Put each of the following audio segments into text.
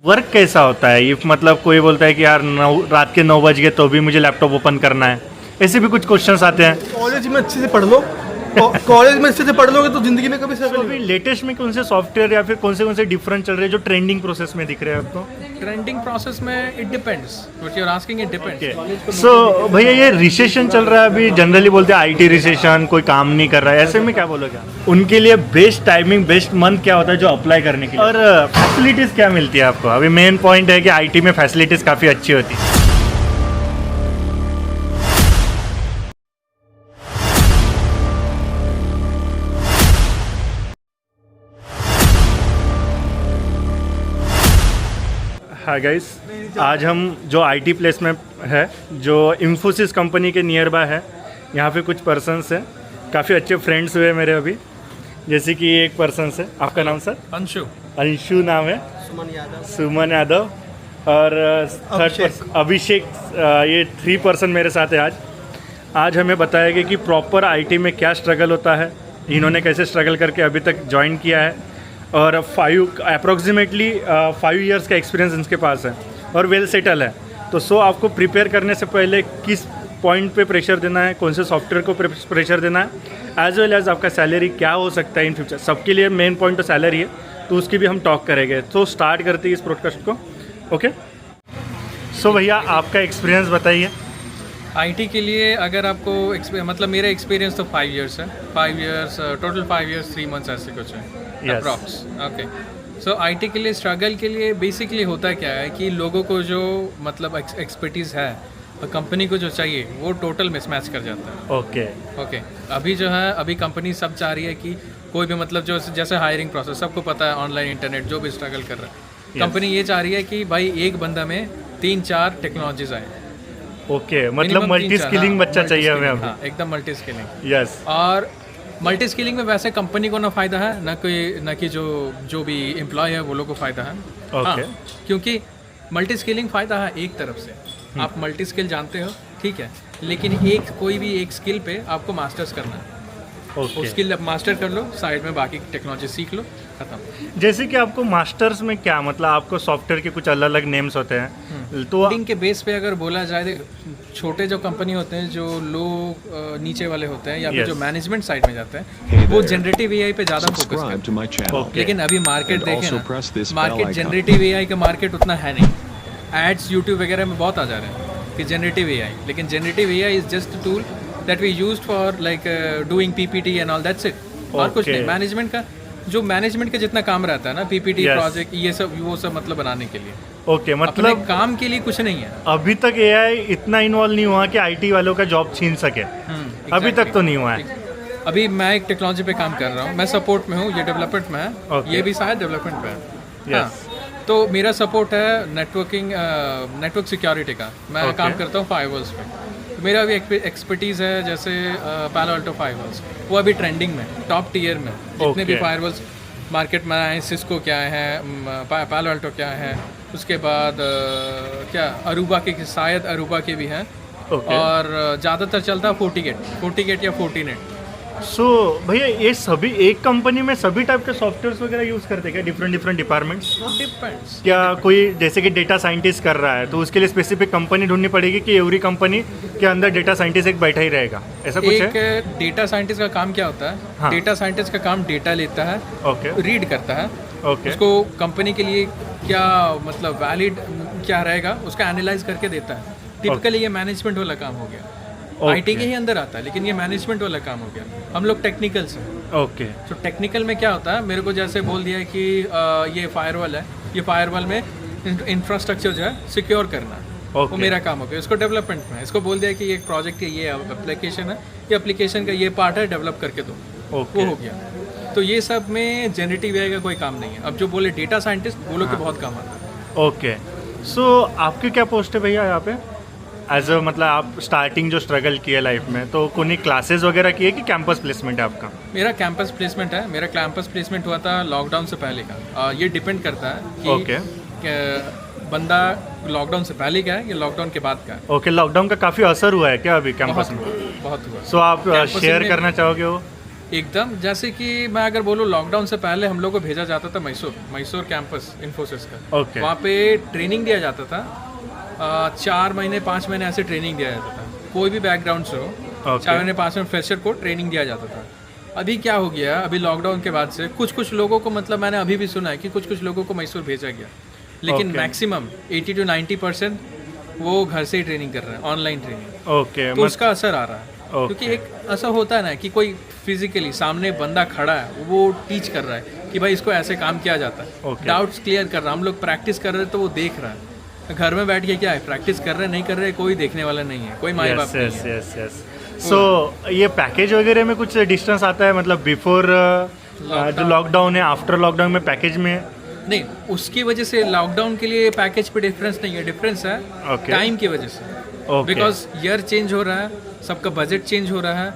Work कैसा होता है ये, मतलब कोई बोलता है कि यार रात के 9 बज गए तो भी मुझे लैपटॉप ओपन करना है, ऐसे भी कुछ क्वेश्चंस आते हैं। कॉलेज में अच्छे से पढ़ लो, कॉलेज में अच्छे से पढ़ लोगे तो जिंदगी में कभी तो स्ट्रगल अभी लेटेस्ट में कौन से सॉफ्टवेयर या फिर कौन से डिफरेंट चल रहे हैं जो ट्रेंडिंग प्रोसेस में दिख रहे हैं आपको? ट्रेंडिंग प्रोसेस में it depends, what you are asking it depends. So भैया ये रिसेशन चल रहा है अभी, जनरली बोलते हैं आईटी रिसेशन, कोई काम नहीं कर रहा है, ऐसे में क्या बोलोगे आप? उनके लिए बेस्ट टाइमिंग, बेस्ट मंथ क्या होता है जो अप्लाई करने के लिए, और फैसिलिटीज क्या मिलती है आपको? अभी मेन पॉइंट है कि आईटी में फैसिलिटीज काफ़ी अच्छी होती है। हाय गाइस, आज हम जो आईटी प्लेस में है, जो इन्फोसिस कंपनी के नियर बाय है, यहाँ पे कुछ पर्सन्स हैं, काफ़ी अच्छे फ्रेंड्स हुए मेरे अभी। जैसे कि एक पर्सन है, आपका नाम सर? अंशु। अंशु नाम है, सुमन यादव, और थर्ड अभिषेक। ये 3 पर्सन मेरे साथ है आज हमें बताएगा कि प्रॉपर आईटी में क्या स्ट्रगल होता है, इन्होंने कैसे स्ट्रगल करके अभी तक ज्वाइन किया है, और अप्रॉक्सीमेटली 5 इयर्स का एक्सपीरियंस इनके पास है और वेल सेटल है। तो आपको प्रिपेयर करने से पहले किस पॉइंट पे प्रेशर देना है, कौन से सॉफ्टवेयर को प्रेशर देना है, एज वेल एज आपका सैलरी क्या हो सकता है इन फ्यूचर। सबके लिए मेन पॉइंट तो सैलरी है, तो उसकी भी हम टॉक करेंगे। तो स्टार्ट करते हैं इस पॉडकास्ट को। ओके, सो भैया आपका एक्सपीरियंस बताइए। आईटी के लिए अगर आपको मतलब मेरा एक्सपीरियंस तो 5 इयर्स है, 5 इयर्स टोटल, 5 इयर्स 3 मंथ्स ऐसे कुछ है अप्रॉक्स। ओके, सो आईटी के लिए स्ट्रगल के लिए बेसिकली होता क्या है कि लोगों को जो मतलब एक्सपर्टीज़ है और कंपनी को जो चाहिए वो टोटल मिसमैच कर जाता है। ओके, अभी जो है अभी कंपनी सब चाह रही है कि कोई भी मतलब जो जैसे हायरिंग प्रोसेस सबको पता है, ऑनलाइन इंटरनेट जो भी स्ट्रगल कर रहा है, कंपनी ये चाह रही है कि भाई एक बंदा में 3-4 टेक्नोलॉजीज आए। ओके, मतलब मल्टी स्किलिंग बच्चा चाहिए हमें अभी। हाँ, एकदम मल्टी स्किलिंग। यस, और मल्टी स्किलिंग में वैसे कंपनी को ना फ़ायदा है, ना कि जो भी एम्प्लॉय है वो लोग को फ़ायदा है। हाँ, क्योंकि मल्टी स्किलिंग फ़ायदा है एक तरफ से, आप मल्टी स्किल जानते हो, ठीक है, लेकिन कोई भी एक स्किल पे आपको मास्टर्स करना है। उस स्किल आप मास्टर कर लो, साइड में बाकी टेक्नोलॉजी सीख लो, खत्म। जैसे कि आपको मास्टर्स में क्या मतलब, आपको सॉफ्टवेयर के कुछ अलग अलग नेम्स होते हैं, तो कोडिंग के बेस पे अगर बोला जाए, छोटे जो कंपनी होते हैं, जो लो नीचे वाले होते हैं, या फिर जो मैनेजमेंट साइड में जाते हैं, वो जनरेटिव एआई पे ज़्यादा फोकस करते हैं। लेकिन अभी मार्केट देखें ना, मार्केट जनरेटिव एआई का मार्केट उतना है नहीं। एड्स यूट्यूब वगैरह में बहुत आ जा रहे हैं कि जनरेटिव एआई, लेकिन generative AI is just tool that we used for like doing PPT and all, that's it। और कुछ नहीं। मैनेजमेंट का जितना काम रहता है ना, PPT प्रोजेक्ट ये सब वो सब मतलब बनाने के लिए, मतलब अपने काम के लिए कुछ नहीं है। अभी तक एआई इतना इन्वॉल्व नहीं हुआ कि आईटी वालों का जॉब छीन सके। अभी तक तो नहीं हुआ है। अभी मैं एक टेक्नोलॉजी पे काम कर रहा हूँ, मैं सपोर्ट में हूँ, ये डेवलपमेंट में है, ये भी शायद डेवलपमेंट में है। तो मेरा सपोर्ट है नेटवर्क सिक्योरिटी का, मैं काम करता हूँ फायरवॉल्स पे। मेरा भी एक्सपर्टीज़ है, जैसे पालो अल्टो फायरवॉल्स, वो अभी ट्रेंडिंग में, टॉप टियर में जितने भी फायरवॉल्स मार्केट में आए हैं, सिस्को क्या है, पालो अल्टो क्या है, उसके बाद क्या अरूबा के भी हैं, और ज़्यादातर चलता है फोर्टीगेट या फोर्टीनेट। सो भैया ये सभी एक कंपनी में सभी टाइप के सॉफ्टवेयर वगैरह यूज़ करते हैं क्या, डिफरेंट डिपार्टमेंट्स? डिपेंड्स। क्या कोई जैसे कि डेटा साइंटिस्ट कर रहा है तो उसके लिए स्पेसिफिक कंपनी ढूंढनी पड़ेगी कि एवरी कंपनी के अंदर डेटा साइंटिस्ट एक बैठा ही रहेगा, ऐसा कुछ है? एक डेटा साइंटिस्ट का काम क्या होता है? हाँ। डेटा साइंटिस्ट का काम डेटा लेता है, रीड करता है, उसको कंपनी के लिए क्या मतलब वैलिड क्या रहेगा उसका एनालाइज करके देता है। टिपिकली ये मैनेजमेंट वाला काम हो गया, आईटी के ही अंदर आता है, लेकिन ये मैनेजमेंट वाला काम हो गया। हम लोग टेक्निकल्स हैं। तो टेक्निकल में क्या होता है, मेरे को जैसे बोल दिया है कि ये फायरवॉल है, ये फायरवॉल में इंफ्रास्ट्रक्चर जो है सिक्योर करना, वो मेरा काम हो गया। इसको डेवलपमेंट में इसको बोल दिया कि ये एक प्रोजेक्ट है, ये एप्लीकेशन है, ये एप्लीकेशन का ये पार्ट है, डेवलप करके दो, वो हो गया। तो ये सब में जनरेटिव एआई का कोई काम नहीं है। अब जो बोले डेटा साइंटिस्ट, वो लोग के बहुत काम आता है। ओके, सो आपकी क्या पोस्ट है भैया यहाँ पे? एज अ मतलब आप स्टार्टिंग जो स्ट्रगल किया लाइफ में, तो कोई क्लासेस वगैरह किए कि कैंपस प्लेसमेंट है आपका? मेरा कैंपस प्लेसमेंट है। मेरा कैंपस प्लेसमेंट हुआ था लॉकडाउन से पहले का। ये डिपेंड करता है कि बंदा लॉकडाउन से पहले का है या लॉकडाउन के बाद का है। ओके, लॉकडाउन का काफ़ी असर हुआ है क्या अभी कैंपस में? बहुत हुआ। सो आप शेयर करना चाहोगे वो? एकदम, जैसे कि मैं अगर बोलूँ लॉकडाउन से पहले हम लोग को भेजा जाता था मैसूर कैंपस इन्फोसिस का। Okay. वहाँ पे ट्रेनिंग दिया जाता था, 4 महीने 5 महीने ऐसे ट्रेनिंग दिया जाता था, कोई भी बैकग्राउंड से हो। 4 महीने 5 महीने फ्रेशर को ट्रेनिंग दिया जाता था। अभी क्या हो गया, अभी लॉकडाउन के बाद से कुछ लोगों को, मतलब मैंने अभी भी सुना है कि कुछ लोगों को मैसूर भेजा गया, लेकिन मैक्सिमम 80 to 90% वो घर से ही ट्रेनिंग कर रहे हैं, ऑनलाइन ट्रेनिंग। ओके, तो उसका असर आ रहा है। क्योंकि एक ऐसा होता है ना कि कोई फिजिकली सामने बंदा खड़ा है, वो टीच कर रहा है कि भाई इसको ऐसे काम किया जाता है, डाउट्स क्लियर कर रहा है। हम लोग प्रैक्टिस कर रहे हैं तो वो देख रहा है। घर में बैठ के क्या है, प्रैक्टिस कर रहे हैं नहीं कर रहे, कोई देखने वाला नहीं है, कोई माँ बाप नहीं है। सो ये पैकेज वगैरह में कुछ डिस्टेंस आता है, मतलब बिफोर जो लॉकडाउन है, आफ्टर लॉकडाउन में पैकेज में? नहीं, उसकी वजह से लॉकडाउन के लिए पैकेज पे डिफरेंस नहीं है, डिफरेंस है टाइम की वजह से। बिकॉज ईयर चेंज हो रहा है, सबका बजट चेंज हो रहा है।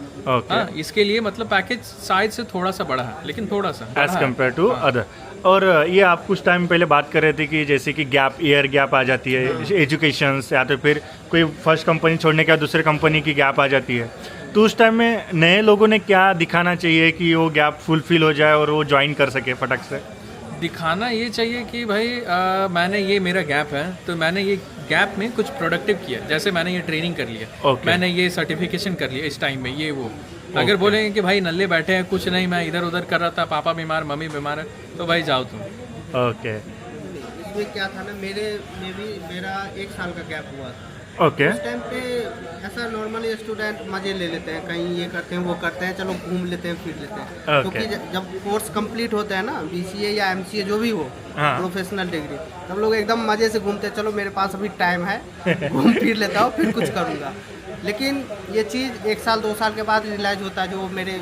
हाँ, इसके लिए मतलब पैकेज साइज से थोड़ा सा बड़ा है, लेकिन थोड़ा सा एज कम्पेयर टू अदर। और ये आप कुछ टाइम पहले बात कर रहे थे कि जैसे कि ईयर गैप आ जाती है एजुकेशन या तो फिर कोई फर्स्ट कंपनी छोड़ने के बाद दूसरे कंपनी की गैप आ जाती है, तो उस टाइम में नए लोगों ने क्या दिखाना चाहिए कि वो गैप फुलफिल हो जाए और वो ज्वाइन कर सके फटक से? दिखाना ये चाहिए कि भाई मैंने ये मेरा गैप है, तो मैंने ये गैप में कुछ प्रोडक्टिव किया। जैसे मैंने ये ट्रेनिंग कर लिया, मैंने ये सर्टिफिकेशन कर लिया इस टाइम में, ये वो। अगर बोलेंगे कि भाई नल्ले बैठे हैं, कुछ नहीं, मैं इधर उधर कर रहा था, पापा बीमार, मम्मी बीमार है, तो भाई जाओ तुम। ओके। इसमें क्या था ना, मेरा 1 साल का गैप हुआ था। ओके। उस टाइम पे ऐसा नॉर्मली स्टूडेंट मजे ले लेते हैं, कहीं ये करते हैं वो करते हैं, चलो घूम लेते हैं फिर लेते हैं। क्योंकि जब कोर्स कंप्लीट होता है ना, BCA या MCA जो भी हो, प्रोफेशनल डिग्री, तब लोग एकदम मजे से घूमते हैं, चलो मेरे पास अभी टाइम है, घूम फिर लेता हूँ, फिर कुछ करूँगा। लेकिन ये चीज़ 1 साल 2 साल के बाद रियलाइज होता है, जो मेरे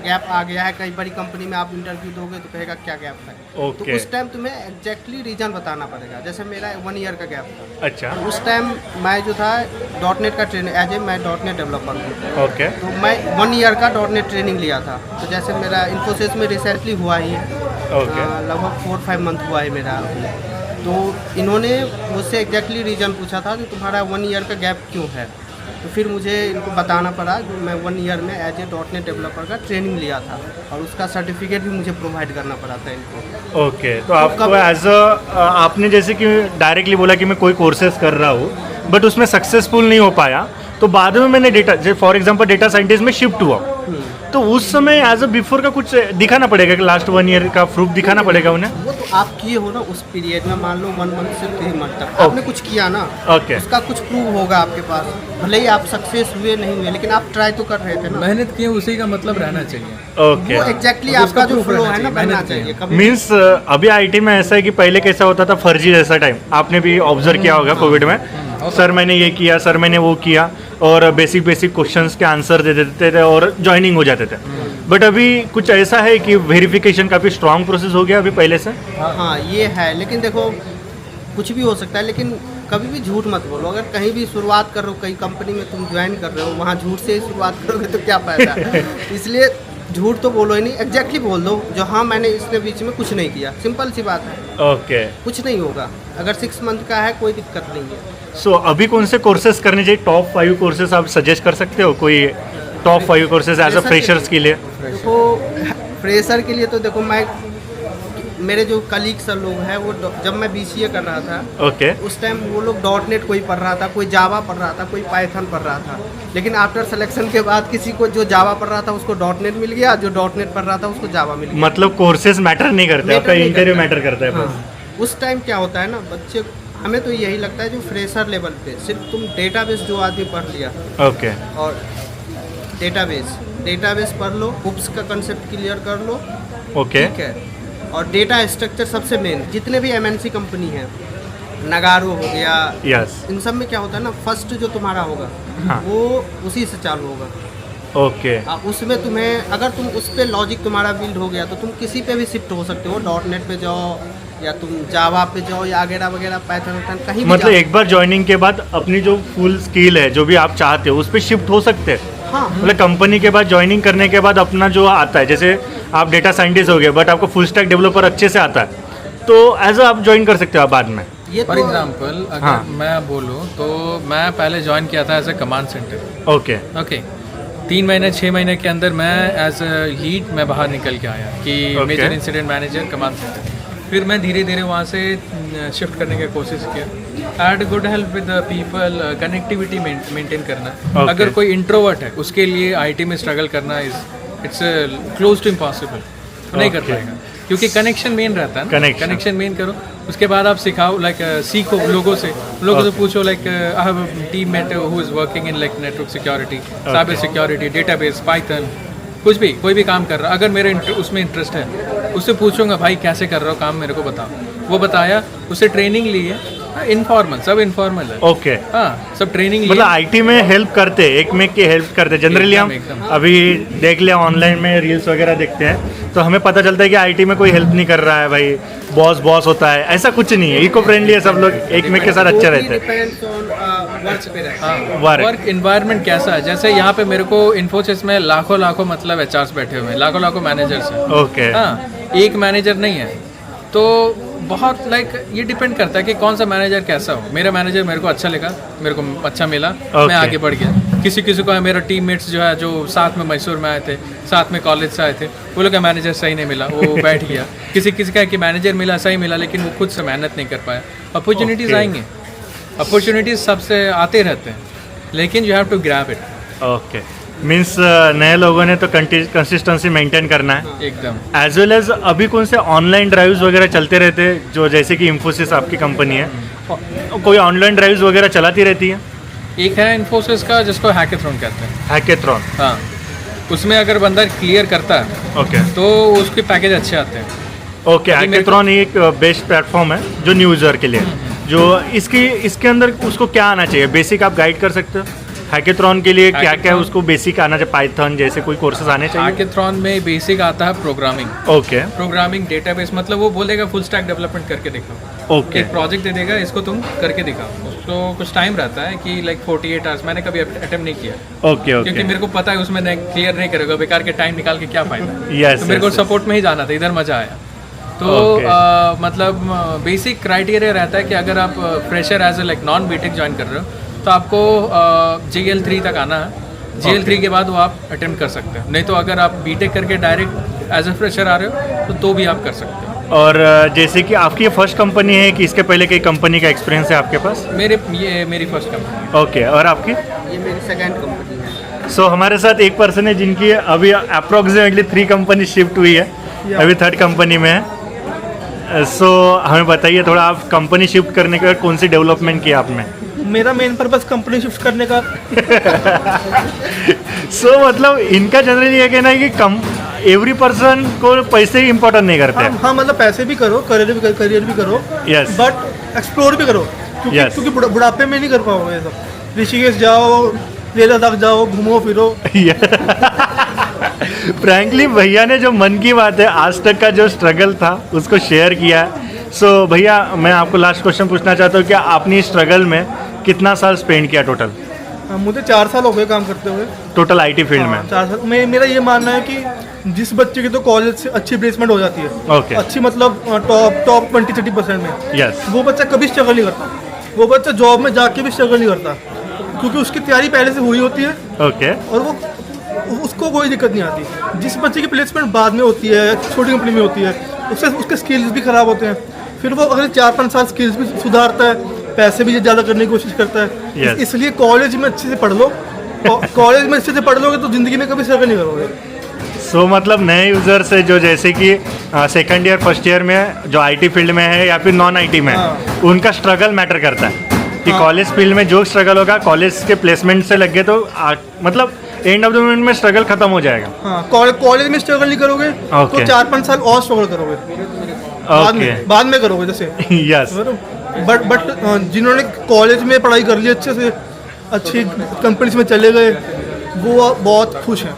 गैप आ गया है। कई बड़ी कंपनी में आप इंटरव्यू दोगे तो कहेगा क्या गैप है। तो उस टाइम तुम्हें एग्जैक्टली रीजन बताना पड़ेगा। जैसे मेरा 1 ईयर का गैप था। अच्छा। उस टाइम मैं जो था .NET का ट्रेनिंग, मैं .NET डेवलपर हूँ। ओके। तो मैं 1 ईयर का .NET ट्रेनिंग लिया था। तो जैसे मेरा इन्फोसिस में रिसेंटली हुआ ही है, लगभग 4-5 मंथ हुआ है मेरा। तो इन्होंने मुझसे एग्जैक्टली रीज़न पूछा था कि तुम्हारा 1 ईयर का गैप क्यों है। तो फिर मुझे इनको बताना पड़ा कि मैं 1 ईयर में एज ए .NET डेवलपर का ट्रेनिंग लिया था, और उसका सर्टिफिकेट भी मुझे प्रोवाइड करना पड़ा था इनको। ओके। तो आपको एज आपने जैसे कि डायरेक्टली बोला कि मैं कोई कोर्सेज कर रहा हूँ, बट उसमें सक्सेसफुल नहीं हो पाया, तो बाद में मैंने data, for example data scientist में शिफ्ट हुआ, तो उस समय एज अ बिफोर का कुछ दिखाना पड़ेगा कि लास्ट 1 ईयर का प्रूफ दिखाना पड़ेगा उन्हें? वो तो आप किए हो ना उस पीरियड में, मान लो 1 मंथ से 3 मंथ तक आपने कुछ किया ना, उसका कुछ प्रूफ होगा आपके पास। भले ही आप सक्सेस हुए नहीं हुए, लेकिन आप ट्राई तो कर रहे थे ना, मेहनत किए, उसी का मतलब रहना चाहिए। ओके। वो एग्जैक्टली आपका जो फ्लो है ना बनना चाहिए। मीन्स अभी IT में ऐसा है कि पहले कैसा होता था, फर्जी जैसा टाइम, आपने भी ऑब्जर्व किया होगा कोविड में, सर मैंने ये किया, सर मैंने वो किया, और बेसिक क्वेश्चंस के आंसर दे देते थे और ज्वाइनिंग हो जाते थे। बट अभी कुछ ऐसा है कि वेरिफिकेशन काफ़ी स्ट्रांग प्रोसेस हो गया अभी पहले से? हाँ ये है, लेकिन देखो कुछ भी हो सकता है, लेकिन कभी भी झूठ मत बोलो। अगर कहीं भी शुरुआत कर रहे हो, कहीं कंपनी में तुम ज्वाइन कर रहे हो, वहाँ झूठ से ही शुरुआत करोगे तो क्या फायदा। इसलिए झूठ तो बोलो ही नहीं, एग्जैक्टली बोल दो जो हाँ मैंने इसके बीच में कुछ नहीं किया, सिंपल सी बात है। ओके। कुछ नहीं होगा, अगर 6 मंथ का है कोई दिक्कत नहीं है। सो अभी कौन से कोर्सेज करने चाहिए? टॉप 5 कोर्सेज आप सजेस्ट कर सकते हो? कोई top 5 courses as a freshers के लिए? देखो फ्रेशर के लिए तो देखो, मैं मेरे जो कलीग्स लोग हैं वो, जब मैं BCA कर रहा था उस टाइम वो लोग .NET कोई पढ़ रहा था, कोई जावा पढ़ रहा था, कोई पाइथन पढ़ रहा था। लेकिन आफ्टर सिलेक्शन के बाद किसी को जो जावा पढ़ रहा था उसको .NET मिल गया, जो .NET पढ़ रहा था उसको जावा मिल गया। मतलब कोर्सेज मैटर नहीं करते, आपका इंटरव्यू मैटर करता है बस। उस टाइम क्या होता है ना, बच्चे, हमें तो यही लगता है जो फ्रेशर लेवल पे सिर्फ तुम डेटाबेस जो आदमी पढ़ लिया, ओके, और डेटाबेस पढ़ लो, UPS का कंसेप्ट क्लियर कर लो, ओके, ठीक है। और डेटा स्ट्रक्चर सबसे मेन, जितने भी MNC कंपनी है, नगारो हो गया, यस, इन सब में क्या होता है ना, फर्स्ट जो तुम्हारा होगा वो उसी से चालू होगा। ओके। उसमें तुम्हें, अगर तुम उस पर लॉजिक तुम्हारा बिल्ड हो गया तो तुम किसी पे भी शिफ्ट हो सकते हो, .NET पे जाओ या तुम जावा पे जाओ या वगैरह वगैरह, पाइथन कहीं भी। मतलब एक बार ज्वाइनिंग के बाद अपनी जो फुल स्किल है, जो भी आप चाहते हो, उस पर शिफ्ट हो सकते हैं। हाँ, मतलब कंपनी के बाद ज्वाइनिंग करने के बाद अपना जो आता है, जैसे आप डेटा साइंटिस्ट हो गए बट आपको फुल स्टैक डेवलपर अच्छे से आता है, तो एज आप ज्वाइन कर सकते हो बाद में। फॉर एग्जाम्पल अगर मैं बोलूँ तो मैं पहले ज्वाइन किया था as a command center. Okay. 3 महीने 6 महीने के अंदर मैं एज अ लीड मैं बाहर निकल के आया कि major incident manager command center. फिर मैं धीरे धीरे वहाँ से शिफ्ट करने की कोशिश किया। Add good help with people, connectivity maintain करना। अगर कोई इंट्रोवर्ट है उसके लिए आईटी में स्ट्रगल करना इट्स क्लोज टू इम्पॉसिबल, नहीं कर पाएगा क्योंकि कनेक्शन मेन रहता है ना। कनेक्शन मेन करो, उसके बाद आप सिखाओ, लाइक सीखो लोगों से पूछो, like I have a teammate who is working in like network security, cyber security, database, Python, कुछ भी कोई भी काम कर रहा, अगर मेरे उसमें इंटरेस्ट है उससे पूछूंगा भाई कैसे कर रहा हो काम, मेरे को बताओ। वो बताया, उससे ट्रेनिंग ली है, इनफॉर्मल, सब इनफॉर्मल है। ओके हाँ, सब ट्रेनिंग मतलब आईटी में हेल्प करते, एक में की हेल्प करते। जनरली हम अभी देख लिया ऑनलाइन में रील्स वगैरह देखते हैं तो हमें पता चलता है कि आईटी में कोई हेल्प नहीं कर रहा है भाई, बॉस होता है, ऐसा कुछ नहीं है। इको फ्रेंडली है, सब लोग एक में के साथ अच्छे रहते हैं। वर्क इन्वायरमेंट कैसा है, जैसे यहाँ पे मेरे को इन्फोसिस में लाखों मतलब एचआरस बैठे हुए हैं, लाखों मैनेजर्स हैं। ओके। हाँ, एक मैनेजर नहीं है, तो बहुत लाइक ये डिपेंड करता है कि कौन सा मैनेजर कैसा हो। मेरा मैनेजर मेरे को अच्छा लगा, मेरे को अच्छा मिला, मैं आगे बढ़ गया। किसी को है, मेरा टीममेट्स जो है जो साथ में मैसूर में आए थे, साथ में कॉलेज से आए थे, वो लोग का मैनेजर सही नहीं मिला, वो बैठ गया। किसी का कि मैनेजर मिला, सही मिला, लेकिन वो खुद से मेहनत नहीं कर पाया। अपॉर्चुनिटीज़ आएंगे, अपॉर्चुनिटीज़ सबसे आते रहते हैं, लेकिन you have to grab it. Okay, means नए लोगों ने तो कंसिस्टेंसी मेंटेन करना है एकदम। एज वेल एज अभी कौन से ऑनलाइन ड्राइव्स वगैरह चलते रहते हैं, जो जैसे कि इन्फोसिस आपकी कंपनी है, कोई ऑनलाइन ड्राइव्स वगैरह चलाती रहती है? एक है इन्फोसिस का जिसको हैकेथॉन कहते हैं। हैकेथॉन, हाँ, उसमें अगर बंदा क्लियर करता है ओके तो उसके पैकेज अच्छे आते हैं। ओके, हैकेथॉन एक बेस्ट प्लेटफॉर्म है जो न्यू यूज़र के लिए, जो इसके अंदर उसको क्या आना चाहिए, बेसिक आप गाइड कर सकते हो? हैकेथॉन के लिए क्या क्या उसको बेसिक आना चाहिए, पाइथन जैसे कोई कोर्सेज आने चाहिए? हैकेथॉन में बेसिक आता है प्रोग्रामिंग। ओके, प्रोग्रामिंग, डेटाबेस, मतलब वो बोलेगा फुल स्टैक डेवलपमेंट करके दिखाओ। ओके, एक प्रोजेक्ट दे देगा, इसको तुम करके दिखाओ। उसको कुछ टाइम रहता है कि लाइक 48 आवर्स, मैंने कभी अटेम्प्ट नहीं किया। ओके ओके, क्योंकि मेरे को पता है उसमें क्लियर नहीं करेगा, बेकार के टाइम निकाल के क्या फायदा। यस, तो मेरे को सपोर्ट में ही जाना था, इधर मजा आया। तो मतलब बेसिक क्राइटेरिया रहता है कि अगर आप fresher as a like non BTech join कर रहे हो तो आपको GL3 तक आना है। GL3 के बाद वो आप अटेम्प्ट कर सकते हैं, नहीं तो अगर आप बीटेक करके डायरेक्ट एज ए फ्रेशर आ रहे हो तो भी आप कर सकते हो। और जैसे कि आपकी ये फर्स्ट कंपनी है कि इसके पहले कई कंपनी का एक्सपीरियंस है आपके पास? ये मेरी फर्स्ट कंपनी है। ओके, और आपकी? ये मेरी सेकंड कंपनी है। सो हमारे साथ एक पर्सन है जिनकी अभी अप्रोक्सीमेटली 3 कंपनी शिफ्ट हुई है, अभी 3rd कंपनी में है। सो हमें बताइए थोड़ा, आप कंपनी शिफ्ट करने के बाद कौन सी डेवलपमेंट किया आपने? मेरा मेन पर्पस कंपनी शिफ्ट करने का। सो मतलब इनका जनरली ये कहना है कि एवरी पर्सन को पैसे ही इम्पोर्टेंट नहीं करते। हाँ, मतलब पैसे भी करो, करियर भी करो, यस, बट एक्सप्लोर भी करो, क्योंकि बुढ़ापे में नहीं कर पाओगे ये सब। ऋषिकेश जाओ, लेह लद्दाख जाओ, घूमो फिरो। फ्रैंकली भैया ने जो मन की बात है, आज तक का जो स्ट्रगल था उसको शेयर किया है। सो भैया, मैं आपको लास्ट क्वेश्चन पूछना चाहता हूँ कि आपने इस स्ट्रगल में कितना साल स्पेंड किया टोटल? मुझे 4 साल हो गए काम करते हुए टोटल आईटी फील्ड में। 4 साल। मेरा ये मानना है कि जिस बच्चे की तो कॉलेज से अच्छी प्लेसमेंट हो जाती है, ओके, अच्छी मतलब टॉप 20-30% में, यस, वो बच्चा कभी स्ट्रगल नहीं करता। वो बच्चा जॉब में जाके भी स्ट्रगल नहीं करता, क्योंकि उसकी तैयारी पहले से हुई होती है, ओके, और उसको कोई दिक्कत नहीं आती। जिस बच्चे की प्लेसमेंट बाद में होती है, छोटी कंपनी में होती है, उसके स्किल्स भी खराब होते हैं। फिर वो अगले 4-5 साल स्किल्स भी सुधारता है, पैसे भी ज़्यादा करने की कोशिश करता है। yes. इसलिए कॉलेज में अच्छे से पढ़ लो। कॉलेज में अच्छे से पढ़ लोगे तो ज़िंदगी में कभी स्ट्रगल नहीं करोगे। सो मतलब नए यूज़र से जो जैसे कि सेकंड ईयर फर्स्ट ईयर में जो आईटी फील्ड में है या फिर नॉन आईटी में है, उनका स्ट्रगल मैटर करता है कि कॉलेज फील्ड में जो स्ट्रगल होगा, कॉलेज के प्लेसमेंट से लग गए तो मतलब एंड ऑफ द मोमेंट में स्ट्रगल खत्म हो जाएगा। हाँ, कॉलेज में स्ट्रगल नहीं करोगे तो 4-5 साल और स्ट्रगल करोगे, बाद में करोगे जैसे। यस, बट जिन्होंने कॉलेज में पढ़ाई कर ली, अच्छे से अच्छी कंपनीज में चले गए, वो बहुत खुश हैं।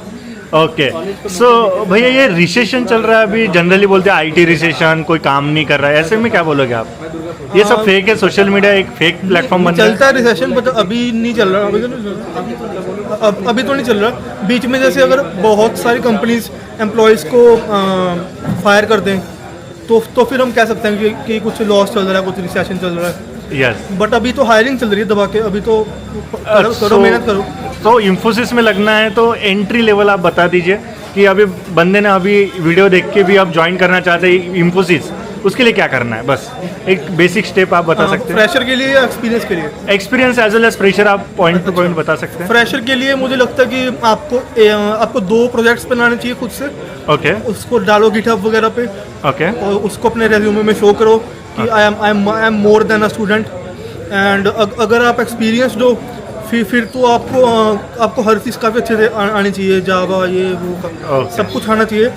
ओके, सो भैया ये रिसेशन चल रहा है अभी, जनरली बोलते हैं आईटी रिसेशन, कोई काम नहीं कर रहा है, ऐसे में क्या बोलोगे आप? ये सब फेक है, सोशल मीडिया एक फेक प्लेटफॉर्म बन चलता है रिसेशन, बट अभी नहीं चल रहा। अभी तो नहीं चल रहा। बीच में जैसे अगर बहुत सारी कंपनीज एम्प्लॉयज़ को फायर कर दें तो फिर हम कह सकते हैं कि कुछ लॉस चल रहा है, कुछ रिसेशन चल रहा है। यस बट अभी तो हायरिंग चल रही है दबा के, अभी तो करो मेहनत करो। तो इन्फोसिस में लगना है तो एंट्री लेवल आप बता दीजिए कि अभी बंदे ने अभी वीडियो देख के भी आप ज्वाइन करना चाहते हैं इन्फोसिस, उसके लिए क्या करना है? बस एक बेसिक स्टेप आप बता सकते हैं। फ्रेशर के लिए या एक्सपीरियंस के लिए? Experience as well as fresher आप पॉइंट टू पॉइंट बता सकते हैं। फ्रेशर के लिए मुझे लगता है कि आपको 2 प्रोजेक्ट्स बनाने चाहिए खुद से। ओके उसको डालो गिटहब वगैरह पे, ओके और उसको अपने रेज्यूमे में शो करो कि I am more than a student. And अगर आप एक्सपीरियंस हो फिर तो आपको हर चीज़ काफ़ी अच्छे से आनी चाहिए, जावा ये वो सब कुछ आना चाहिए।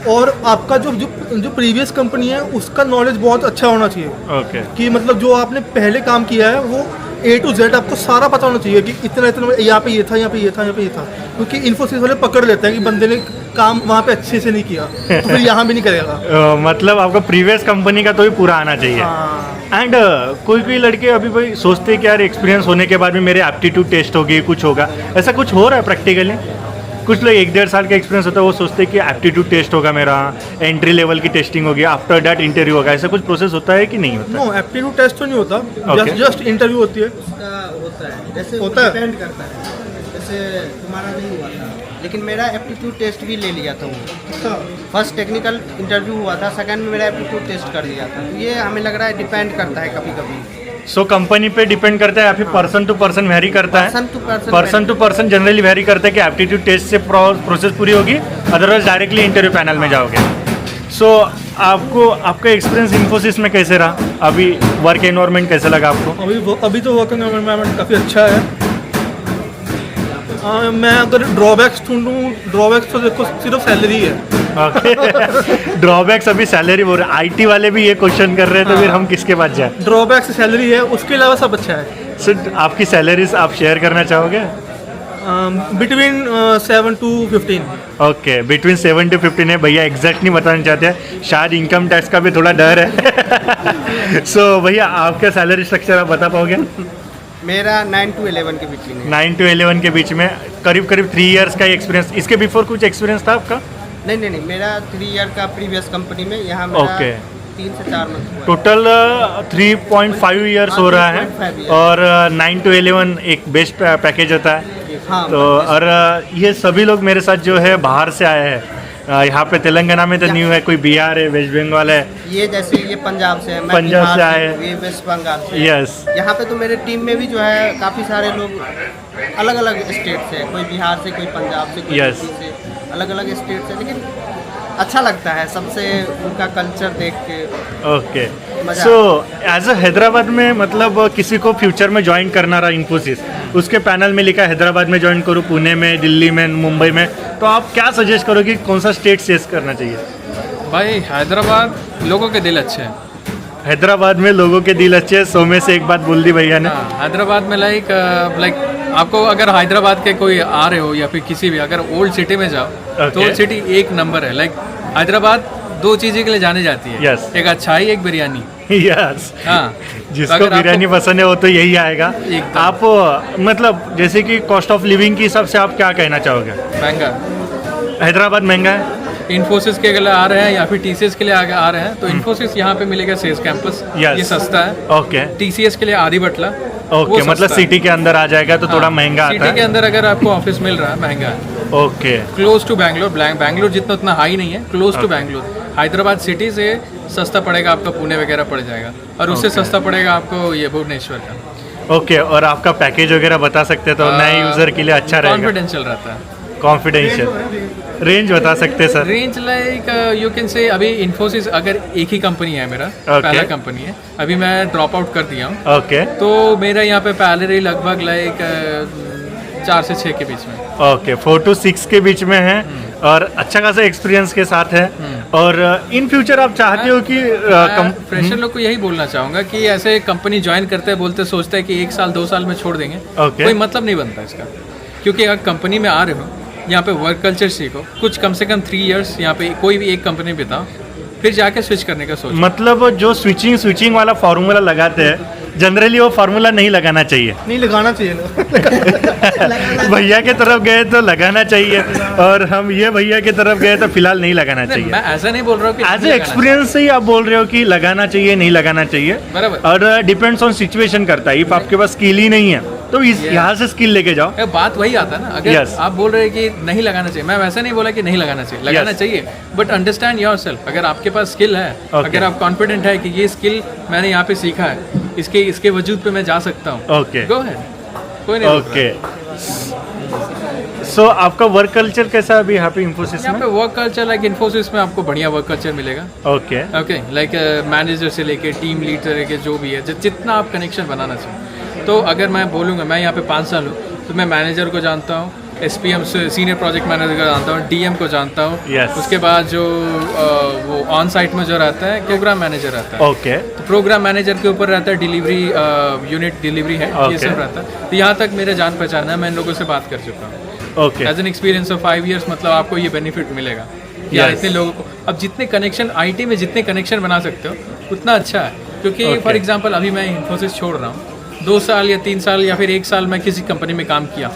और आपका जो प्रीवियस कंपनी है उसका नॉलेज बहुत अच्छा होना चाहिए। ओके कि मतलब जो आपने पहले काम किया है वो A to Z आपको सारा पता होना चाहिए कि इतना यहाँ पे ये था, यहाँ पे ये था, यहाँ पे ये था। क्योंकि इन्फोसिस वाले पकड़ लेते हैं कि बंदे ने काम वहाँ पे अच्छे से नहीं किया तो फिर यहाँ भी नहीं करेगा। मतलब आपको प्रीवियस कंपनी का तो भी पूरा आना चाहिए। एंड कोई लड़के अभी भाई सोचते हैं कि यार एक्सपीरियंस होने के बाद में मेरे एप्टीट्यूड टेस्ट होगी, कुछ होगा, ऐसा कुछ हो रहा है प्रैक्टिकली? कुछ लोग 1-1.5 साल का एक्सपीरियंस होता है, वो सोचते हैं कि एप्टीट्यूड टेस्ट होगा मेरा, एंट्री लेवल की टेस्टिंग होगी, आफ्टर दैट इंटरव्यू होगा, ऐसा कुछ प्रोसेस होता है कि नहीं होता? नो, एप्टीट्यूड टेस्ट तो नहीं होता, जस्ट इंटरव्यू होती है। उसका होता है, जैसे होता है, डिपेंड करता है। जैसे तुम्हारा नहीं हुआ था, लेकिन मेरा एप्टीट्यूड टेस्ट भी ले लिया था वो। फर्स्ट टेक्निकल इंटरव्यू हुआ था, सेकंड में मेरा एप्टीट्यूड टेस्ट कर दिया था। तो ये हमें लग रहा है डिपेंड करता है कभी कभी। सो कंपनी पे डिपेंड करता है या फिर पर्सन टू पर्सन वेरी करता है? Person to person generally very करता है कि एप्टीट्यूड टेस्ट से प्रोसेस पूरी होगी, अदरवाइज डायरेक्टली इंटरव्यू पैनल में जाओगे। सो आपका एक्सपीरियंस इन्फोसिस में कैसे रहा? अभी वर्क एनवायरनमेंट कैसे लगा आपको? अभी तो वर्क एनवायरनमेंट काफ़ी अच्छा है। मैं अगर ड्रॉबैक्स ढूंढूँ, ड्रॉबैक्स तो देखो सिर्फ सैलरी है। ड्रॉबैक्स अभी सैलरी बोल रहे हैं, आईटी वाले भी ये क्वेश्चन कर रहे हैं, तो फिर हम किसके पास जाए? ड्रॉबैक्स सैलरी है, उसके अलावा सब अच्छा है। सर आपकी सैलरीज आप शेयर करना चाहोगे? Between 7 to 15। Okay, between 7 to 15 है। भैया एग्जैक्ट नहीं बताना चाहते हैं, शायद इनकम टैक्स का भी थोड़ा डर है। सो भैया आपका सैलरी स्ट्रक्चर आप बता पाओगे? मेरा 9 to 11 के बीच में। 9 to 11 के बीच में, करीब 3 इयर्स का एक्सपीरियंस। इसके बिफोर कुछ एक्सपीरियंस था आपका? नहीं, मेरा 3 ईयर का प्रीवियस कंपनी में, यहाँ मेरा 3 से 4 मंथ। टोटल 3.5 इयर्स हो रहा है। और 9 to 11 एक बेस्ट पैकेज होता है। हाँ, तो और ये सभी लोग मेरे साथ जो है बाहर से आए हैं। यहाँ पे तेलंगाना में तो न्यू है, कोई बिहार है, वेस्ट बंगाल है, ये जैसे ये पंजाब से है, मैं पंजाब बिहार से आए, ये वेस्ट बंगाल से। यस। यहाँ पे तो मेरे टीम में भी जो है काफ़ी सारे लोग अलग अलग स्टेट से, कोई बिहार से, कोई पंजाब से, कोई Yes. यूपी से, अलग अलग स्टेट से। लेकिन अच्छा लगता है सबसे, उनका कल्चर देख के। Okay, so as a Hyderabad में मतलब किसी को फ्यूचर में ज्वाइन करना रहा इन्फोसिस, उसके पैनल में लिखा है हैदराबाद में ज्वाइन करूँ, पुणे में, दिल्ली में, मुंबई में, तो आप क्या सजेस्ट करोगे कौन सा स्टेट चेस करना चाहिए? भाई हैदराबाद लोगों के दिल अच्छे हैं। हैदराबाद में लोगों के दिल अच्छे हैं, 100 में से एक बात बोल दी भैया ने। हैदराबाद में लाइक आपको अगर हैदराबाद के कोई आ रहे हो या फिर किसी भी अगर ओल्ड सिटी में जाओ तो ओल्ड सिटी एक नंबर है। लाइक हैदराबाद 2 चीज़ों के लिए जानी जाती है। Yes. एक अच्छाई, एक बिरयानी। यस, हाँ, जिसको अगर बिरयानी आपको- पसंद है वो तो यही आएगा। एकदम। आप मतलब जैसे कि कॉस्ट ऑफ लिविंग के हिसाब से आप क्या कहना चाहोगे? महंगा। हैदराबाद महंगा है? इन्फोसिस के लिए आ रहे हैं या फिर टीसीएस के लिए आ रहे हैं तो इन्फोसिस यहाँ पे मिलेगा सेल्स कैंपस, Yes. ये सस्ता है। ओके टीसीएस के लिए आदि बटला, ओके, मतलब सिटी के अंदर आ जाएगा तो थोड़ा महंगा आता सिटी के है। अंदर अगर आपको ऑफिस मिल रहा है महंगा है। Okay, close to Bangalore, Bangalore जितना उतना हाई नहीं है, close to Bangalore. Hyderabad city से सस्ता पड़ेगा आपका, पुणे वगैरह पड़ जाएगा, और उससे सस्ता पड़ेगा आपको ये भुवनेश्वर का। ओके, और आपका पैकेज वगैरह बता सकते हैं तो नए यूजर के लिए अच्छा रहेगा? कॉन्फिडेंशियल रहता है। कॉन्फिडेंशियल रेंज बता सकते हैं sir? Range like you can say अभी इन्फोसिस अगर एक ही कंपनी है मेरा, पहला कंपनी है, अभी मैं ड्रॉप आउट कर दिया हूँ। ओके, तो मेरा यहाँ पे सैलरी लगभग लाइक 4 से 6 के बीच में। ओके, 4 to 6 के बीच में है और अच्छा खासा एक्सपीरियंस के साथ है। और इन फ्यूचर आप चाहते हो कि फ्रेशर लोग को यही बोलना चाहूँगा कि ऐसे कंपनी ज्वाइन करते बोलते सोचते हैं कि 1 साल 2 साल में छोड़ देंगे, कोई मतलब नहीं बनता इसका। क्योंकि अगर कंपनी में आ रहे हो, यहाँ पे वर्क कल्चर सीखो, कुछ कम से कम 3 इयर्स यहाँ पे कोई भी एक कंपनी बिताओ, फिर जाके स्विच करने का सोचो। मतलब जो स्विचिंग वाला फॉर्मूला लगाते हैं, जनरली वो फार्मूला नहीं लगाना चाहिए, नहीं लगाना चाहिए ना। भैया के तरफ गए तो लगाना चाहिए, और हम ये भैया के तरफ गए तो फिलहाल नहीं लगाना नहीं, चाहिए। मैं ऐसा नहीं बोल रहा हूँ कि एज नहीं ए लगाना एक्सपीरियंस से ही आप बोल रहे हो कि लगाना चाहिए नहीं लगाना चाहिए, बराबर। और डिपेंड्स ऑन सिचुएशन करता है। इफ आपके पास स्किल ही नहीं है तो यहाँ से स्किल लेके जाओ। चाहिए। बात वही आता है ना, अगर Yes. आप बोल रहे हैं कि नहीं लगाना चाहिए, मैं वैसा नहीं बोला कि नहीं लगाना चाहिए, लगाना Yes. चाहिए, बट अंडरस्टैंड योरसेल्फ। अगर आपके पास स्किल है, Okay. अगर आप कॉन्फिडेंट है कि ये स्किल मैंने यहाँ पे सीखा है, इसके वजूद पे मैं जा सकता हूँ, Okay. गो है, कोई नहीं रोक रहा है। ओके, सो आपका वर्क कल्चर कैसा है अभी यहाँ पे इन्फोसिस यहाँ में? पे वर्क कल्चर लाइक इन्फोसिस में आपको बढ़िया वर्क कल्चर मिलेगा। ओके ओके, लाइक मैनेजर से लेके टीम लीड से लेके जो भी है, जितना आप कनेक्शन बनाना चाहिए। तो अगर मैं बोलूँगा, मैं यहाँ पे 5 साल हूँ, तो मैं मैनेजर को जानता हूँ, SPM से सीनियर प्रोजेक्ट मैनेजर को जानता हूँ, DM को जानता हूँ। Yes. उसके बाद जो वो ऑन साइट में जो रहता है प्रोग्राम मैनेजर रहता है। ओके तो प्रोग्राम मैनेजर के ऊपर रहता है डिलीवरी यूनिट डिलीवरी है, ये Okay. सब रहता है। तो यहाँ तक मेरे जान पहचान है, मैं इन लोगों से बात कर चुका हूँ। Okay as an experience of 5 years, मतलब आपको ये बेनिफिट मिलेगा कि यार Yes. इतने लोगों को, अब जितने कनेक्शन IT में जितने कनेक्शन बना सकते हो उतना अच्छा है। क्योंकि Okay. फॉर एग्जांपल अभी मैं इन्फोसिस छोड़ रहा हूँ, 2 साल या 3 साल या फिर 1 साल मैं किसी कंपनी में काम किया,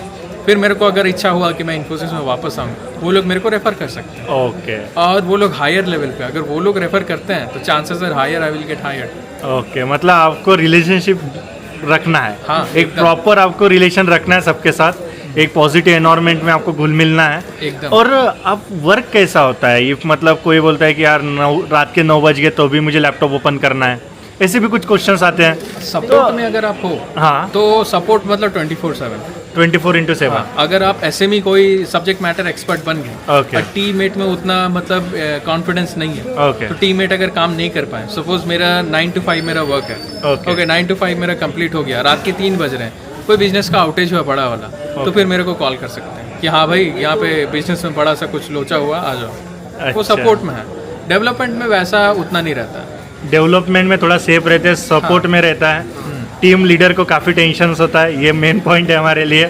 फिर मेरे को अगर इच्छा हुआ कि मैं इन्फोसिस में वापस आऊँ, वो लोग मेरे को रेफ़र कर सकते हैं। ओके और वो लोग हायर लेवल पे, अगर वो लोग रेफ़र करते हैं तो chances are higher I will get hired. Okay, मतलब आपको रिलेशनशिप रखना है। हाँ, एक एकदम। प्रॉपर आपको रिलेशन रखना है सबके साथ, एक पॉजिटिव एनवायरनमेंट में आपको घुल मिलना है। एकदम। और आप वर्क कैसा होता है? ये मतलब कोई बोलता है कि यार रात के 9 बज गए तो भी मुझे लैपटॉप ओपन करना है, ऐसे भी कुछ क्वेश्चंस आते हैं। सपोर्ट में अगर आप हो हाँ, तो सपोर्ट मतलब 24/7। 24/7। अगर आप SME कोई सब्जेक्ट मैटर एक्सपर्ट बन गए Okay. और टीममेट में उतना मतलब कॉन्फिडेंस नहीं है, Okay. तो टीममेट अगर काम नहीं कर पाए, सपोज मेरा 9 to 5 मेरा वर्क है, Okay. ओके 9 to 5 मेरा कंप्लीट हो गया, रात के 3 बज रहे हैं, कोई बिजनेस का आउटेज हुआ बड़ा वाला, तो फिर मेरे को कॉल कर सकते हैं कि हाँ भाई यहाँ पे बिजनेस में बड़ा सा कुछ लोचा हुआ, आ जाओ। वो अच्छा। सपोर्ट में है। डेवलपमेंट में वैसा उतना नहीं रहता। डेवलपमेंट में थोड़ा सेफ रहते हैं, सपोर्ट में रहता है। टीम लीडर को काफ़ी टेंशन होता है, ये मेन पॉइंट है हमारे लिए।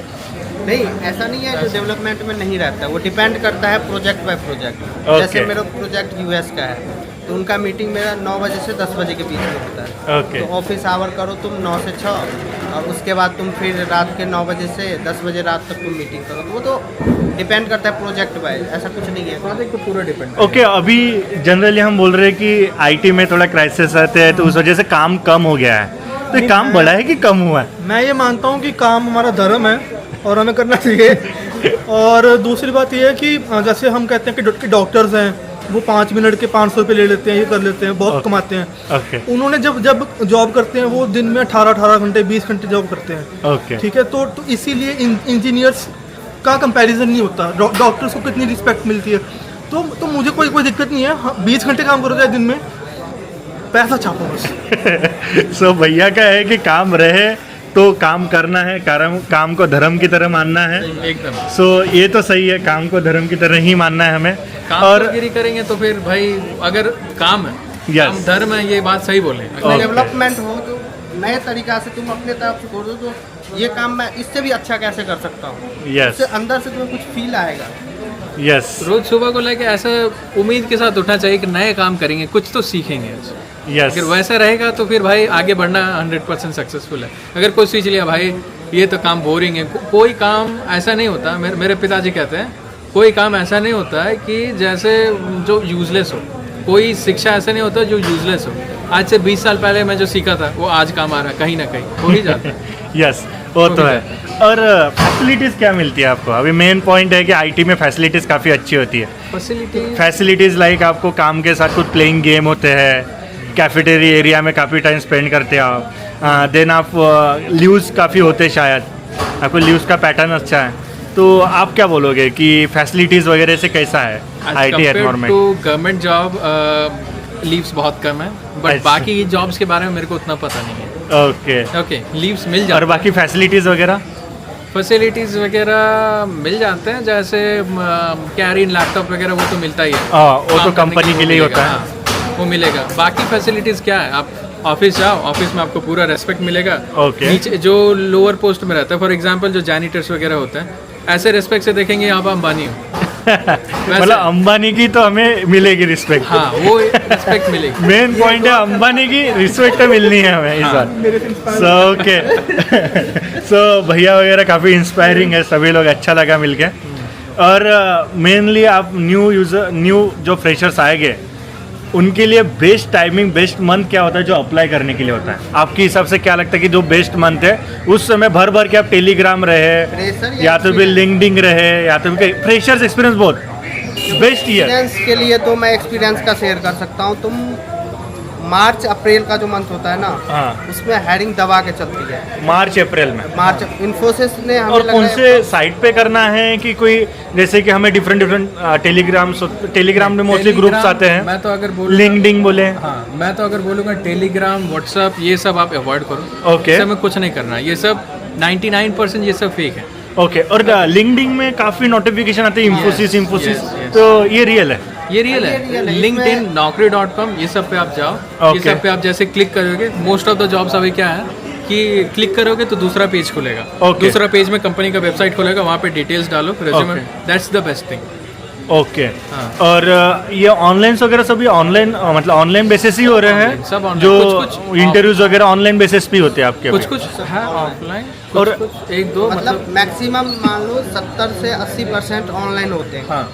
नहीं, ऐसा नहीं है जो डेवलपमेंट में नहीं रहता है, वो डिपेंड करता है प्रोजेक्ट बाय प्रोजेक्ट। Okay. जैसे मेरा प्रोजेक्ट US का है, तो उनका मीटिंग मेरा 9 बजे से 10 बजे के बीच में होता है। ओके तो ऑफिस आवर करो तुम 9 से 6, और उसके बाद तुम फिर रात के 9 बजे से 10 बजे रात तक तुम मीटिंग करो। तो वो तो डिपेंड करता है प्रोजेक्ट वाइज, ऐसा कुछ नहीं है। प्रोजेक्ट को पूरा डिपेंड। ओके, अभी जनरली हम बोल रहे हैं कि IT में थोड़ा क्राइसिस आते हैं, तो उस वजह से काम कम हो गया है। तो ये काम बढ़ा है कि कम हुआ है? मैं ये मानता हूँ कि काम हमारा धर्म है और हमें करना चाहिए। और दूसरी बात ये है कि जैसे हम कहते हैं कि डॉक्टर्स हैं, वो 5 मिनट के 500 रुपये ले लेते हैं, ये कर लेते हैं, बहुत कमाते हैं। ओके उन्होंने जब जॉब करते हैं, वो दिन में 18 घंटे 20 घंटे जॉब करते हैं। ओके ठीक है, तो इसीलिए इंजीनियर्स का कंपैरिजन नहीं होता। डॉक्टर्स को कितनी रिस्पेक्ट मिलती है, तो मुझे कोई दिक्कत नहीं है। 20 घंटे काम करो चाहे दिन में, पैसा छापो बस। सो भैया का है कि काम रहे तो काम करना है, काम को धर्म की तरह मानना है। एकदम। सो ये तो सही है, काम को धर्म की तरह ही मानना है हमें। काम और गिरी करेंगे तो फिर भाई, अगर काम है, Yes. काम धर्म है, ये बात सही बोले। Okay. डेवलपमेंट हो तो नए तरीका से तुम अपने तरफ से करो, तो ये काम मैं इससे भी अच्छा कैसे कर सकता हूँ, यस इससे अंदर से तुम्हें कुछ फील आएगा। यस रोज सुबह को लेके ऐसा उम्मीद के साथ उठना चाहिए कि नए काम करेंगे, कुछ तो सीखेंगे आज। यस अगर वैसा रहेगा तो फिर भाई आगे बढ़ना 100% सक्सेसफुल है। अगर कोई सोच लिया भाई ये तो काम बोरिंग है, कोई काम ऐसा नहीं होता। मेरे पिताजी कहते हैं कोई काम ऐसा नहीं होता है कि जैसे जो यूजलेस हो, कोई शिक्षा ऐसा नहीं होता जो यूजलेस हो। आज से 20 साल पहले मैं जो सीखा था वो आज काम आ रहा है, कहीं ना कहीं हो ही जाता है। यस वो तो है। और फैसिलिटीज़ क्या मिलती है आपको? अभी मेन पॉइंट है कि IT में फैसिलिटीज़ काफ़ी अच्छी होती है। फैसिलिटीज़ लाइक आपको काम के साथ कुछ प्लेइंग गेम होते हैं, कैफेटेरिया एरिया में काफ़ी टाइम स्पेंड करते हो आप, देन आप लीव्स काफ़ी होते शायद, आपको लीव्स का पैटर्न अच्छा है। तो आप क्या बोलोगे कि फैसिलिटीज़ वगैरह से कैसा है IT environment? To government job leaves बहुत कम है, बट अच्छा। बाकी जॉब्स के बारे में मेरे को उतना पता नहीं है। ओके लीव्स मिल और जाते बाकी फैसिलिटीज़ वगैरह? फैसिलिटीज़ वगैरह मिल जाते हैं, जैसे कैरी इन लैपटॉप वगैरह वो तो मिलता ही है। वो तो काम करने कंपनी के लिए वो होता है। मिलेगा, हाँ, वो मिलेगा। बाकी फैसिलिटीज़ क्या है, आप ऑफिस जाओ, ऑफिस में आपको पूरा रेस्पेक्ट मिलेगा। Okay. नीचे जो लोअर पोस्ट में रहता है, फॉर एग्जांपल जो जैनिटर्स वगैरह होते हैं, ऐसे रेस्पेक्ट से देखेंगे यहाँ पर अंबानी हो। मतलब अंबानी की तो हमें मिलेगी रिस्पेक्ट। हाँ, वो रिस्पेक्ट मिलेगी। मेन पॉइंट है अंबानी की रिस्पेक्ट तो मिलनी है हमें इस बार। सो ओके, सो भैया वगैरह काफ़ी इंस्पायरिंग है, सभी लोग अच्छा लगा मिलके। और मेनली आप न्यू जो फ्रेशर्स आएंगे उनके लिए बेस्ट टाइमिंग, बेस्ट मंथ क्या होता है जो अप्लाई करने के लिए होता है? आपके हिसाब से क्या लगता है कि जो बेस्ट मंथ है उस समय भर भर के आप टेलीग्राम रहे या तो भी लिंक्डइन रहे या तो भी फ्रेशर्स एक्सपीरियंस बहुत बेस्ट ईयर एक्सपीरियंस के लिए तो मैं एक्सपीरियंस का शेयर कर सकता हूँ। तुम मार्च अप्रैल का जो मंथ होता है ना, हाँ, उसमें हायरिंग दबा के चलती है। मार्च अप्रैल में मार्च इन्फोसिस ने हमें और कौन से साइट पे करना है कि कोई जैसे कि हमें डिफरेंट टेलीग्राम में मोस्टली ग्रुप्स आते हैं, मैं तो अगर बोलूँ लिंक्डइन बोले, हाँ, मैं तो अगर बोलूँगा टेलीग्राम, व्हाट्सअप, ये सब आप अवॉइड करो। ओके, इसमें कुछ नहीं करना, ये सब 99% ये सब फेक है। ओके। और लिंक्डइन में काफी नोटिफिकेशन आते हैं, इन्फोसिस yes. तो ये रियल है? ये रियल है। लिंक्डइन, naukri.com, ये सब पे आप जाओ। ये सब पे आप जैसे क्लिक करोगे, मोस्ट ऑफ द जॉब्स अभी क्या है कि क्लिक करोगे तो दूसरा पेज खुलेगा। दूसरा पेज में कंपनी का वेबसाइट खुलेगा, वहाँ पे डिटेल्स डालो, resume, that's the best thing. Okay. और ये ऑनलाइन वगैरह सभी ऑनलाइन, मतलब ऑनलाइन बेसिस ही हो रहे हैं? सब ऑनलाइन, जो इंटरव्यूज वगैरह ऑनलाइन बेसिस पे होते हैं आपके? कुछ है ऑफलाइन और एक दो, मतलब मैक्सिमम मान लो 70 से 80% ऑनलाइन होते हैं। हाँ।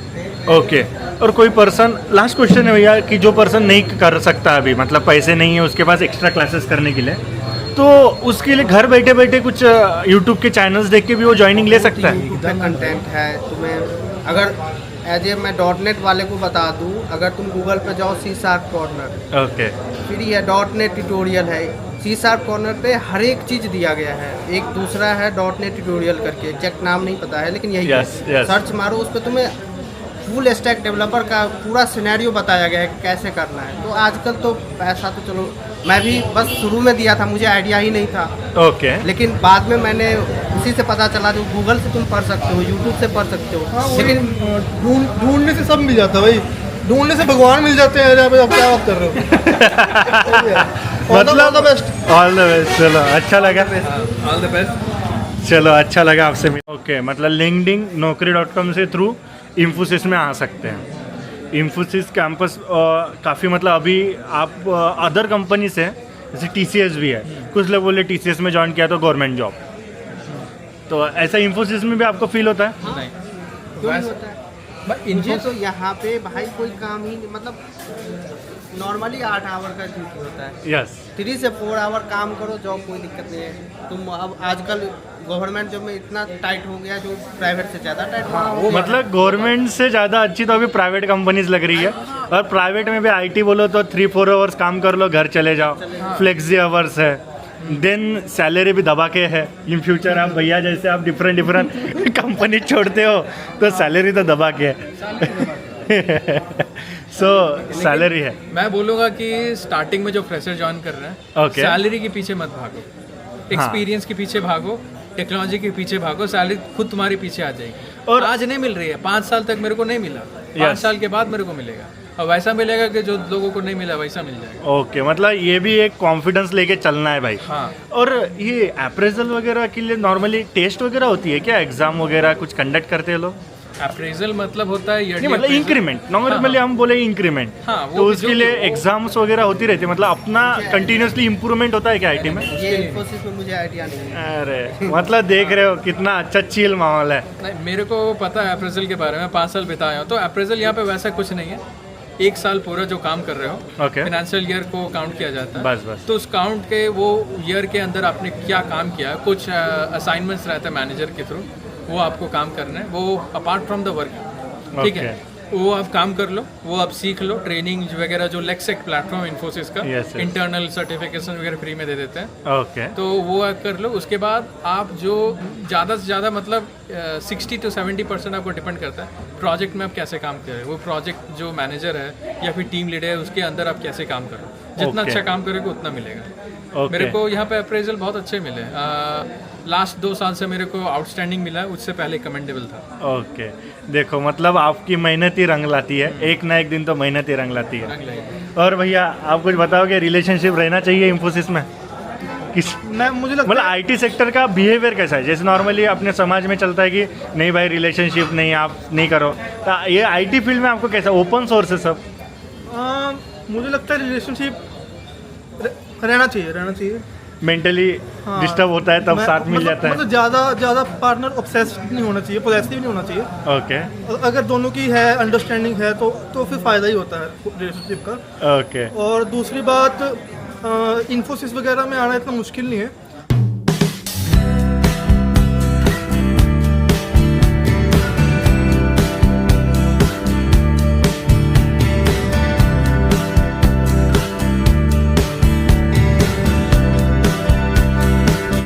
ओके। और कोई पर्सन, लास्ट क्वेश्चन है भैया, कि जो पर्सन नहीं कर सकता अभी, मतलब पैसे नहीं है उसके पास एक्स्ट्रा क्लासेस करने के लिए, तो उसके लिए घर बैठे बैठे कुछ यूट्यूब के चैनल्स देख के भी वो ज्वाइनिंग ले सकता है? कंटेंट है तुम्हें, अगर एज ए मैं .NET वाले को बता दूं, अगर तुम गूगल पे जाओ C# कॉर्नर, ओके, फिर ये .NET ट्यूटोरियल है। C# कॉर्नर पे हर एक चीज़ दिया गया है। एक दूसरा है .NET ट्यूटोरियल करके, एग्जैक्ट नाम नहीं पता है लेकिन यही है। सर्च मारो, उस पर तुम्हें फुल स्टैक डेवलपर का पूरा सिनेरियो बताया गया है कि कैसे करना है। तो आजकल तो पैसा तो चलो, मैं भी बस शुरू में दिया था, मुझे आइडिया ही नहीं था। ओके। लेकिन बाद में मैंने उसी से पता चला, जो गूगल से तुम पढ़ सकते हो, यूट्यूब से पढ़ सकते हो। लेकिन ढूंढने से सब मिल जाता है भाई, ढूंढने से भगवान मिल जाते हैं। अरे आप क्या बात कर रहे हो? मतलब all the best. All the best. चलो अच्छा लगा, ऑल द बेस्ट। चलो अच्छा लगा आपसे मिल। ओके, मतलब लिंक्डइन, naukri.com से थ्रू इन्फोसिस में आ सकते हैं। इन्फोसिस कैंपस काफ़ी, मतलब अभी आप अदर कंपनी से, जैसे TCS भी है, कुछ लोग बोले TCS में ज्वाइन किया तो गवर्नमेंट जॉब, तो ऐसा इन्फोसिस में भी आपको फील होता है? नहीं, क्यों नहीं होता है? मुझे तो यहाँ पे भाई कोई काम ही नहीं, मतलब नॉर्मली 8 आवर का ड्यूटी होता है। यस। 3 से 4 आवर काम करो, जॉब कोई दिक्कत नहीं है। तुम अब आजकल गवर्नमेंट जॉब में इतना टाइट हो गया, जो प्राइवेट से ज़्यादा टाइट हो गया। मतलब गवर्नमेंट से ज़्यादा अच्छी तो अभी प्राइवेट कंपनीज लग रही है। और प्राइवेट में भी IT बोलो तो 3-4 आवर्स काम कर लो, घर चले जाओ, फ्लेक्सी आवर्स है, देन सैलरी भी दबा के है। इन फ्यूचर आप भैया जैसे आप डिफरेंट कंपनी छोड़ते हो तो सैलरी तो दबा के है। सो सैलरी है। मैं बोलूँगा कि स्टार्टिंग में जो फ्रेशर ज्वाइन कर रहे हैं, Okay. सैलरी के पीछे मत भागो, एक्सपीरियंस के पीछे भागो, टेक्नोलॉजी के पीछे भागो, सैलरी खुद तुम्हारे पीछे आ जाएगी। और आज नहीं मिल रही है, 5 साल तक मेरे को नहीं मिला, 5 साल के बाद मेरे को मिलेगा, और वैसा मिलेगा कि जो लोगों को नहीं मिला वैसा मिल जाएगा। ओके, मतलब ये भी एक कॉन्फिडेंस लेके चलना है भाई। हाँ। और ये अप्रेजल वगैरह के लिए नॉर्मली टेस्ट वगैरह होती है क्या, एग्जाम वगैरह कुछ कंडक्ट करते हैं लोग? अप्रेजल मतलब होता है नहीं, मतलब इंक्रीमेंट, नॉर्मली हम बोले इंक्रीमेंट, हाँ, तो उसके लिए एग्जाम्स वगैरह होती रहती है, मतलब अपना कंटिन्यूसली इम्प्रूवमेंट होता है क्या IT में? ये इन्फोसिस में मुझे आइडिया नहीं है। अरे मतलब देख रहे हो कितना अच्छा चिल माहौल है। नहीं, मेरे को पता है अप्रेजल के बारे में, 5 साल बिताया हूँ। तो अप्रेजल यहाँ पे वैसा कुछ नहीं है, 1 साल पूरा जो काम कर रहे हो, Okay. फाइनेंशियल ईयर को काउंट किया जाता है। बस। तो उस काउंट के वो ईयर के अंदर आपने क्या काम किया, कुछ असाइनमेंट्स रहते हैं मैनेजर के थ्रू, वो आपको काम करना है, वो अपार्ट फ्रॉम द वर्क, ठीक है, वो आप काम कर लो, वो आप सीख लो, ट्रेनिंग वगैरह जो लेक्सेक प्लेटफॉर्म इन्फोसिस का, इंटरनल सर्टिफिकेशन वगैरह फ्री में दे देते हैं। ओके। तो वो आप कर लो। उसके बाद आप जो ज़्यादा से ज़्यादा, मतलब 60 to 70% आपको डिपेंड करता है प्रोजेक्ट में आप कैसे काम कर रहे हो, वो प्रोजेक्ट जो मैनेजर है या फिर टीम लीडर है उसके अंदर आप कैसे काम कर रहे हो। जितना अच्छा काम करोगे उतना मिलेगा। मेरे को यहाँ पे अप्रेजल बहुत अच्छे मिले। लास्ट 2 साल से मेरे को आउटस्टैंडिंग मिला है, उससे पहले कमेंडेबल था। ओके, देखो मतलब आपकी मेहनत ही रंग लाती है, एक ना एक दिन तो मेहनत ही रंग लाती है। और भैया आप कुछ बताओगे, रिलेशनशिप रहना चाहिए इन्फोसिस में? किस मुझे लगता मतलब आईटी सेक्टर का बिहेवियर कैसा है? जैसे नॉर्मली अपने समाज में चलता है कि नहीं भाई रिलेशनशिप नहीं, आप नहीं करो, तो ये आईटी फील्ड में आपको कैसा, ओपन सोर्स है सब? मुझे लगता है रिलेशनशिप रहना चाहिए। मेंटली डिस्टर्ब होता है तब साथ मिल जाता है। मतलब ज़्यादा पार्टनर ऑब्सेस्ड नहीं होना चाहिए, पोजेसिव नहीं होना चाहिए। ओके। अगर दोनों की है अंडरस्टैंडिंग है तो फिर फ़ायदा ही होता है रिलेशनशिप का। ओके। और दूसरी बात, इन्फोसिस वगैरह में आना इतना मुश्किल नहीं है।